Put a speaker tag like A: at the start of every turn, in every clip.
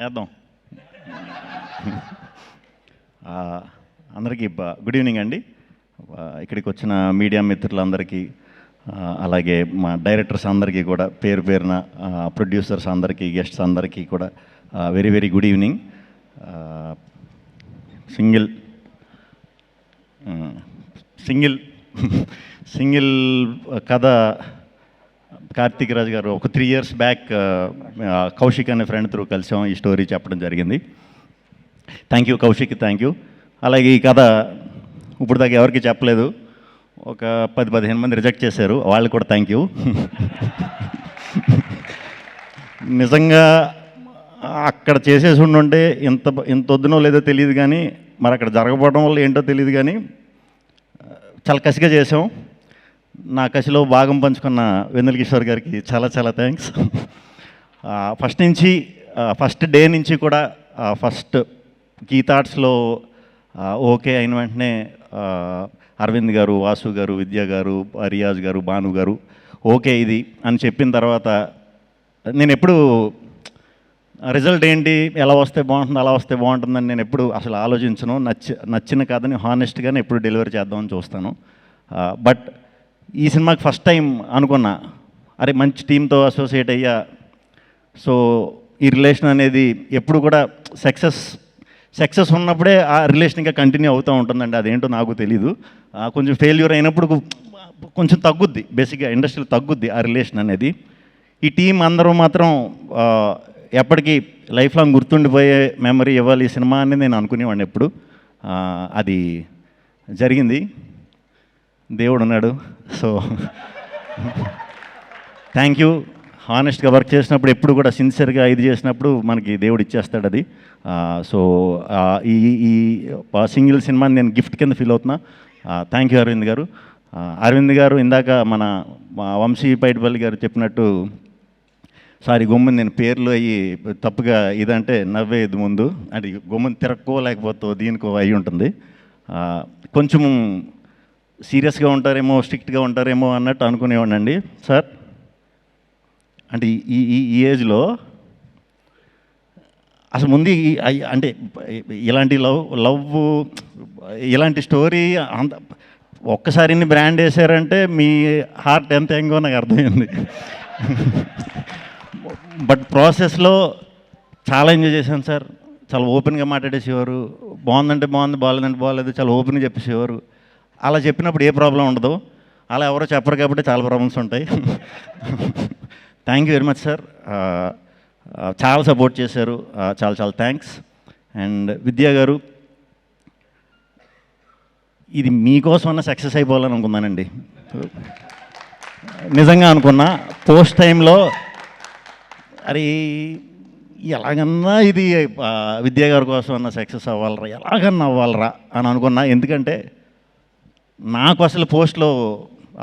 A: వేద్దాం. అందరికీ good evening అండి. ఇక్కడికి వచ్చిన మీడియా మిత్రులందరికీ, అలాగే మా డైరెక్టర్స్ అందరికీ కూడా పేరు పేరున, ప్రొడ్యూసర్స్ అందరికీ, గెస్ట్స్ అందరికీ కూడా very very good evening. Single కథ కార్తీక్ రాజ్ గారు ఒక 3 years బ్యాక్ కౌశిక్ అనే ఫ్రెండ్ త్రూ కలిసాం, ఈ స్టోరీ చెప్పడం జరిగింది. Thank you Kaushik, thank you. అలాగే ఈ కథ ఇప్పుడు దాకా ఎవరికి చెప్పలేదు, ఒక 10-15 మంది రిజెక్ట్ చేశారు, వాళ్ళు కూడా థ్యాంక్ యూ. నిజంగా అక్కడ చేసేసి ఉండుంటే ఇంత వద్దునో లేదో తెలియదు, కానీ మరి అక్కడ జరగకపోవడం వల్ల ఏంటో తెలియదు, కానీ చాలా కసిగా చేసాం. నా కసిలో భాగం పంచుకున్న వెన్నెల కిషోర్ గారికి చాలా చాలా థ్యాంక్స్. ఫస్ట్ డే నుంచి కూడా ఫస్ట్ కీ థాట్స్లో ఓకే అయిన వెంటనే అరవింద్ గారు, వాసు గారు, విద్య గారు, రియాజ్ గారు, భాను గారు ఓకే ఇది అని చెప్పిన తర్వాత నేను ఎప్పుడు రిజల్ట్ ఏంటి, ఎలా వస్తే బాగుంటుంది, అలా వస్తే బాగుంటుందని నేను ఎప్పుడు అసలు ఆలోచించను. నచ్చిన కథని హానెస్ట్గానే ఎప్పుడు డెలివరీ చేద్దామని చూస్తాను. బట్ ఈ సినిమాకి ఫస్ట్ టైం అనుకున్నా, అరే మంచి టీంతో అసోసియేట్ అయ్యా, సో ఈ రిలేషన్ అనేది ఎప్పుడు కూడా సక్సెస్ ఉన్నప్పుడే ఆ రిలేషన్ ఇంకా కంటిన్యూ అవుతూ ఉంటుందండి. అదేంటో నాకు తెలీదు. కొంచెం ఫెయిల్యూర్ అయినప్పుడు కొంచెం తగ్గుద్ది, బేసిక్గా ఇండస్ట్రీలో తగ్గుద్ది ఆ రిలేషన్ అనేది. ఈ టీం అందరూ మాత్రం ఎప్పటికీ లైఫ్ లాంగ్ గుర్తుండిపోయే మెమరీ ఇవ్వాలి ఈ సినిమా అని నేను అనుకునేవాడిని ఎప్పుడు. అది జరిగింది, దేవుడు ఉన్నాడు. So thank you. హానెస్ట్గా వర్క్ చేసినప్పుడు ఎప్పుడు కూడా సిన్సియర్గా ఇది చేసినప్పుడు మనకి దేవుడు ఇచ్చేస్తాడు అది. సో ఈ సింగిల్ సినిమాని నేను గిఫ్ట్ కింద ఫీల్ అవుతున్నా. థ్యాంక్ యూ అరవింద్ గారు. అరవింద్ గారు ఇందాక మా వంశీ పైడిపల్లి గారు చెప్పినట్టు, సారీ గొమ్మని నేను పేర్లు అయ్యి తప్పుగా ఇదంటే నవ్వేది ముందు, అంటే గొమ్మని తిరక్కో లేకపోతే దీనికో అయి ఉంటుంది. కొంచెం సీరియస్గా ఉంటారేమో, స్ట్రిక్ట్గా ఉంటారేమో అన్నట్టు అనుకునేవాడినండి సార్. అంటే ఈ ఏజ్లో అసలు ముందు అంటే ఇలాంటి లవ్ ఇలాంటి స్టోరీ అంత ఒక్కసారి ఇన్ని బ్రాండ్ వేసారంటే మీ హార్ట్ ఎంత ఎంగో నాకు అర్థమైంది. బట్ ప్రాసెస్లో చాలా ఎంజాయ్ చేశాను సార్. చాలా ఓపెన్గా మాట్లాడేసేవారు, బాగుందంటే బాగుంది, బాగాలేదంటే బాగాలేదు, చాలా ఓపెన్గా చెప్పేసేవారు. అలా చెప్పినప్పుడు ఏ ప్రాబ్లం ఉండదు, అలా ఎవరో చెప్పరు కాబట్టి చాలా ప్రాబ్లమ్స్ ఉంటాయి. Thank you very much sir. చాలా సపోర్ట్ చేశారు, చాలా చాలా థ్యాంక్స్. అండ్ విద్యా గారు, ఇది మీకోసమన్నా సక్సెస్ అయిపోవాలని అనుకున్నానండి, నిజంగా అనుకున్నా. పోస్ట్ టైంలో అరే ఎలాగన్నా ఇది విద్యా గారి కోసం అన్న సక్సెస్ అవ్వాలరా, ఎలాగన్నా అవ్వాలరా అని అనుకున్నా. ఎందుకంటే నాకు అసలు పోస్ట్లో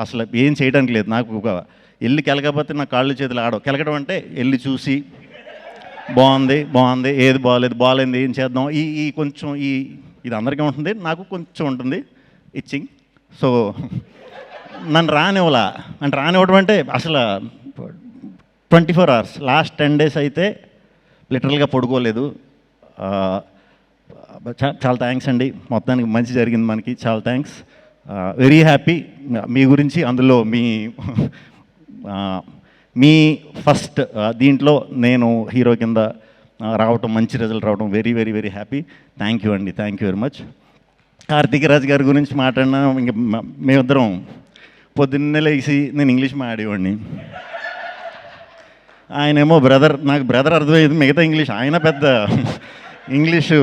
A: అసలు ఏం చేయడానికి లేదు. నాకు ఒక వెళ్ళి కెలకపోతే నా కాళ్ళు చేతులు ఆడవు. కెలకడం అంటే వెళ్ళి చూసి బాగుంది, ఏది బాగాలేదు ఏం చేద్దాం, ఈ కొంచెం ఇది అందరికీ ఉంటుంది, నాకు కొంచెం ఉంటుంది ఇచ్చింగ్. సో నన్ను రానివ్వడం అంటే అసలు 24 hours, లాస్ట్ 10 days అయితే లిటరల్గా పడుకోలేదు. చాలా థ్యాంక్స్ అండి, మొత్తానికి మంచి జరిగింది మనకి, చాలా థ్యాంక్స్. వెరీ హ్యాపీ మీ గురించి. అందులో మీ ఫస్ట్ దీంట్లో నేను హీరో కింద రావటం, మంచి రిజల్ట్ రావడం, very very very happy. Thank you అండి, thank you very much. Karthik Raj గారి గురించి మాట్లాడినా, ఇంక మేమిద్దరం పొద్దున్నే లేచి నేను ఇంగ్లీష్ మాట్లాడేవాడిని, ఆయనేమో నాకు బ్రదర్ అర్థమయ్యేది, మిగతా ఇంగ్లీష్ ఆయన పెద్ద ఇంగ్లీషు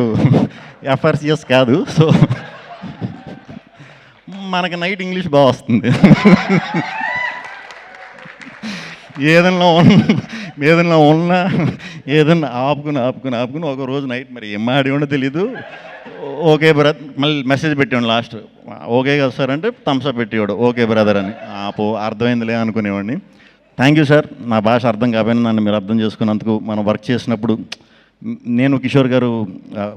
A: ఎఫ్ఆర్సిఎస్ కాదు. సో మనకి నైట్ ఇంగ్లీష్ బాగా వస్తుంది. ఏదన్నా ఆపుకుని ఒక రోజు నైట్ మరి ఏం ఆడేవాడో తెలీదు. ఓకే బ్రదర్, మళ్ళీ మెసేజ్ పెట్టేవాడు లాస్ట్, ఓకే కదా సార్ అంటే థమ్స్అప్ పెట్టేవాడు, ఓకే బ్రదర్ అని. అర్థమైందిలే అనుకునేవాడిని. Thank you sir. నా భాష అర్థం కాకపోయినా నన్ను మీరు అర్థం చేసుకున్నందుకు. మనం వర్క్ చేసినప్పుడు నేను కిషోర్ గారు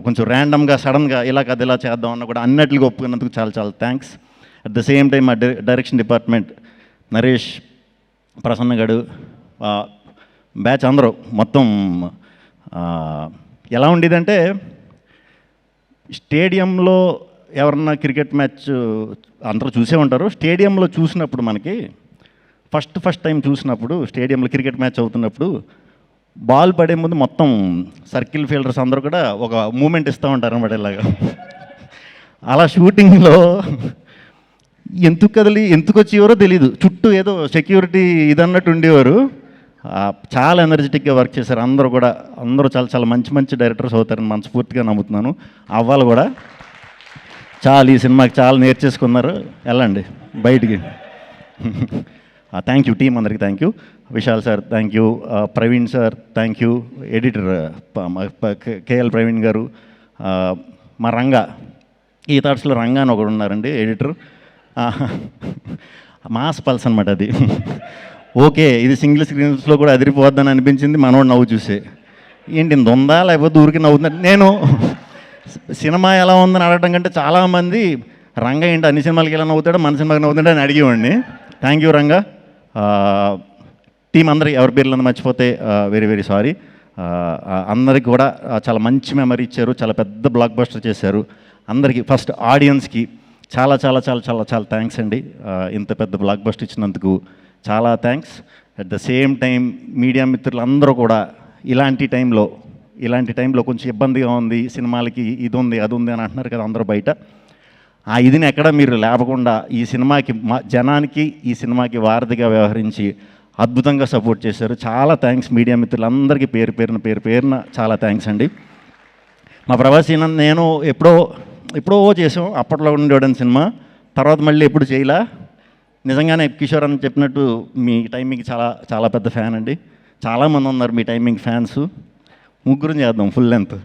A: కొంచెం ర్యాండమ్గా సడన్గా ఇలా కథ ఇలా చేద్దాం అన్న కూడా అన్నట్లుగా ఒప్పుకున్నందుకు చాలా చాలా thanks. At the same time మా డైరెక్షన్ డిపార్ట్మెంట్ నరేష్, ప్రసన్న గడు, బ్యాచ్ అందరూ మొత్తం ఎలా ఉండేదంటే స్టేడియంలో ఎవరన్నా క్రికెట్ మ్యాచ్ అందరూ చూసే ఉంటారు. స్టేడియంలో చూసినప్పుడు మనకి ఫస్ట్ టైం చూసినప్పుడు స్టేడియంలో క్రికెట్ మ్యాచ్ అవుతున్నప్పుడు బాల్ పడే ముందు మొత్తం సర్కిల్ ఫీల్డర్స్ అందరూ కూడా ఒక మూమెంట్ ఇస్తూ ఉంటారు అన్నమాట ఇలాగా. అలా షూటింగ్లో ఎందుకు వచ్చేవారో తెలీదు, చుట్టూ ఏదో సెక్యూరిటీ ఇదన్నట్టు ఉండేవారు. చాలా ఎనర్జెటిక్గా వర్క్ చేశారు అందరూ కూడా. అందరూ చాలా చాలా మంచి డైరెక్టర్స్ అవుతారని మనస్ఫూర్తిగా నమ్ముతున్నాను. అవ్వాలి కూడా. ఈ సినిమాకి చాలా నేర్చేసుకున్నారు. వెళ్ళండి బయటికి. థ్యాంక్ యూ టీం అందరికి. Thank you Vishal sir, thank you Praveen sir, thank you editor KL Praveen గారు, మా రంగా ఈ థాట్స్లో రంగా అని ఒకడు ఉన్నారండి ఎడిటర్. మాస్ పల్స్ అనమాట అది. ఓకే ఇది సింగిల్ స్క్రీన్స్లో కూడా అదిరిపోద్దని అనిపించింది మనోడు నవ్వు చూసే. ఏంటి ఇంత ఉందా లేకపోతే ఊరికి నవ్వుతుందంటే, నేను సినిమా ఎలా ఉందని అడగడం కంటే చాలామంది రంగా ఏంటి అన్ని సినిమాలకి ఎలా నవ్వుతాడో మన సినిమాకి నవ్వుతాడో అని అడిగేవాడిని. Thank you Ranga. టీం అందరికి ఎవరి పేర్లు మర్చిపోతే వెరీ సారీ. అందరికి కూడా చాలా మంచి మెమరీ ఇచ్చారు, చాలా పెద్ద బ్లాక్ బస్టర్ చేశారు. అందరికీ ఫస్ట్ ఆడియన్స్కి చాలా చాలా చాలా చాలా చాలా థ్యాంక్స్ అండి. ఇంత పెద్ద బ్లాక్ బస్టర్ ఇచ్చినందుకు చాలా thanks. At the same time media మిత్రులందరూ కూడా ఇలాంటి టైంలో కొంచెం ఇబ్బందిగా ఉంది, సినిమాలకి ఇది ఉంది అది ఉంది అని అంటున్నారు కదా అందరూ బయట. ఆ ఇదిని ఎక్కడ మీరు లేపకుండా ఈ సినిమాకి జనానికి ఈ సినిమాకి వారధిగా వ్యవహరించి అద్భుతంగా సపోర్ట్ చేశారు. చాలా థ్యాంక్స్ మీడియా మిత్రులందరికీ పేరు పేరున చాలా థ్యాంక్స్ అండి. మా ప్రభాస్ నేను ఎప్పుడో చేసాం అప్పట్లో ఉండేవాడని సినిమా, తర్వాత మళ్ళీ ఎప్పుడు చేయలా. నిజంగానే కిషోర్ అని చెప్పినట్టు మీ టైమింగ్ చాలా చాలా పెద్ద ఫ్యాన్ అండి. చాలామంది ఉన్నారు మీ టైమింగ్ ఫ్యాన్స్. ముగ్గురం చేద్దాం ఫుల్ లెంత్.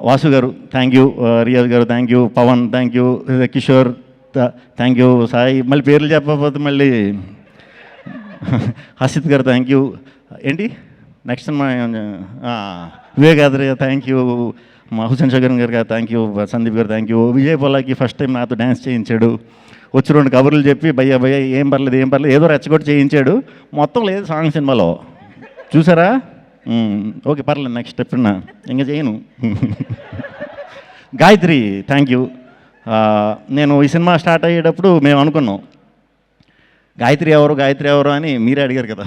A: వాసు గారు thank you, Riyaz garu thank you, Pavan thank you, Kishore thank you, Sai మళ్ళీ పేర్లు చెప్పకపోతే మళ్ళీ హసిత్ గారు థ్యాంక్ యూ. ఏంటి next cinema Vivekadri thank you, మా Hussain Shagar garu thank you, Sandeep garu thank you. Vijay Polaki first time నాతో డ్యాన్స్ చేయించాడు. వచ్చి 2 కబుర్లు చెప్పి భయ్యా ఏం పర్లేదు ఏదో రెచ్చగొట్టి చేయించాడు. మొత్తం లేదు సాంగ్ సినిమాలో చూసారా? ఓకే పర్లేదు నెక్స్ట్ ఎప్పుడన్నా ఇంకా చేయను. Gayatri thank you. నేను ఈ సినిమా స్టార్ట్ అయ్యేటప్పుడు మేము అనుకున్నాం గాయత్రి ఎవరు అని మీరే అడిగారు కదా.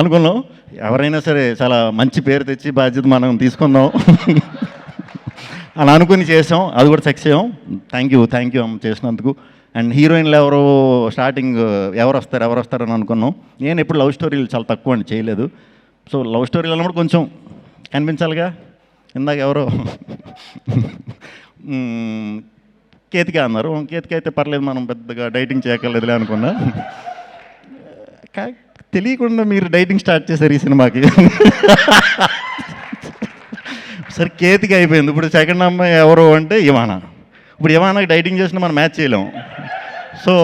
A: అనుకున్నాం ఎవరైనా సరే చాలా మంచి పేరు తెచ్చి బాధ్యత మనం తీసుకుందాం అని అనుకుని చేసాం. అది కూడా సక్సెస్ అయ్యాం. థ్యాంక్ యూ అమ్మ చేసినందుకు. అండ్ హీరోయిన్లు స్టార్టింగ్ ఎవరు వస్తారని అనుకున్నాం. నేను ఎప్పుడు లవ్ స్టోరీలు చాలా తక్కువ అండి చేయలేదు. సో లవ్ స్టోరీలు అన్నప్పుడు కొంచెం కనిపించాలిగా. ఇందాక ఎవరో కేతిక అన్నారు. కేతిక అయితే పర్లేదు మనం పెద్దగా డైటింగ్ చేయక్కర్లేదులే అనుకున్నా. తెలియకుండా మీరు డైటింగ్ స్టార్ట్ చేశారు ఈ సినిమాకి. సరే కేతిక అయిపోయింది. ఇప్పుడు సెకండ్ అమ్మాయి ఎవరు అంటే ఇవానా. ఇప్పుడు ఇవానాకి డైటింగ్ చేసినా మనం మ్యాచ్ చేయలేము. సో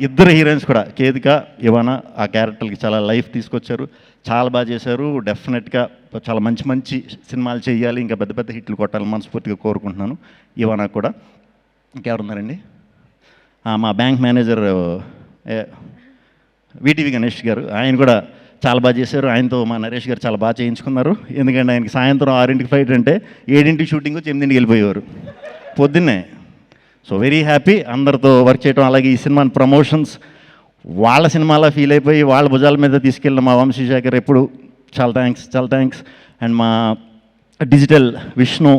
A: ఇద్దరు హీరోయిన్స్ కూడా కేతిక ఇవానా ఆ క్యారెక్టర్కి చాలా లైఫ్ తీసుకొచ్చారు, చాలా బాగా చేశారు. డెఫినెట్గా చాలా మంచి సినిమాలు చేయాలి, ఇంకా పెద్ద హిట్లు కొట్టాలని మనస్ఫూర్తిగా కోరుకుంటున్నాను. ఇవానా కూడా. ఇంకెవరున్నారండి? మా బ్యాంక్ మేనేజర్ వీటీవీ గణేష్ గారు, ఆయన కూడా చాలా బాగా చేశారు. ఆయనతో మా నరేష్ గారు చాలా బాగా చేయించుకున్నారు. ఎందుకంటే ఆయనకి సాయంత్రం 6ంటికి ఫ్లైట్ అంటే 7ంటికి షూటింగ్ 8ంటికి వెళ్ళిపోయేవారు పొద్దున్నే. సో వెరీ హ్యాపీ అందరితో వర్క్ చేయడం. అలాగే ఈ సినిమాని ప్రమోషన్స్ వాళ్ళ సినిమాలా ఫీల్ అయిపోయి వాళ్ళ భుజాల మీద తీసుకెళ్ళిన మా వంశీశేఖర్ ఎప్పుడు చాలా థ్యాంక్స్. అండ్ మా డిజిటల్ విష్ణు,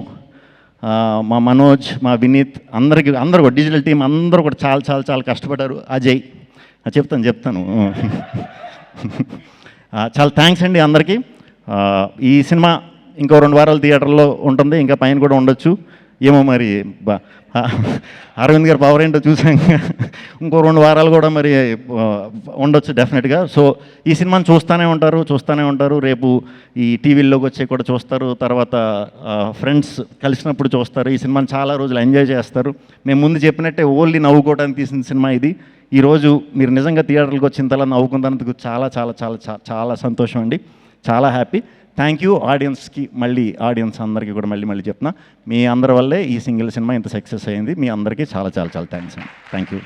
A: మా మనోజ్, మా వినీత్ అందరూ కూడా డిజిటల్ టీం అందరూ కూడా చాలా కష్టపడ్డారు. అజయ్ చెప్తాను చాలా థ్యాంక్స్ అండి అందరికీ. ఈ సినిమా ఇంకో 2 వారాలు థియేటర్లో ఉంటుంది, ఇంకా పైన కూడా ఉండొచ్చు ఏమో మరి. అరవింద్ గారు పవర్ ఏంటో చూసాం. ఇంకో 2 వారాలు కూడా మరి ఉండొచ్చు డెఫినెట్గా. సో ఈ సినిమాని చూస్తూనే ఉంటారు. రేపు ఈ టీవీల్లోకి వచ్చే కూడా చూస్తారు, తర్వాత ఫ్రెండ్స్ కలిసినప్పుడు చూస్తారు. ఈ సినిమాని చాలా రోజులు ఎంజాయ్ చేస్తారు. మేము ముందు చెప్పినట్టే ఓన్లీ నవ్వుకోవడానికి తీసిన సినిమా ఇది. ఈరోజు మీరు నిజంగా థియేటర్కి వచ్చిన తర్వాత నవ్వుకున్నందుకు చాలా సంతోషం అండి, చాలా హ్యాపీ. థ్యాంక్ యూ ఆడియన్స్కి. ఆడియన్స్ అందరికీ కూడా మళ్ళీ చెప్తున్నా, మీ అందరి వల్లే ఈ సింగిల్ సినిమా ఇంత సక్సెస్ అయ్యింది. మీ అందరికీ చాలా థ్యాంక్స్ అండి. Thank you.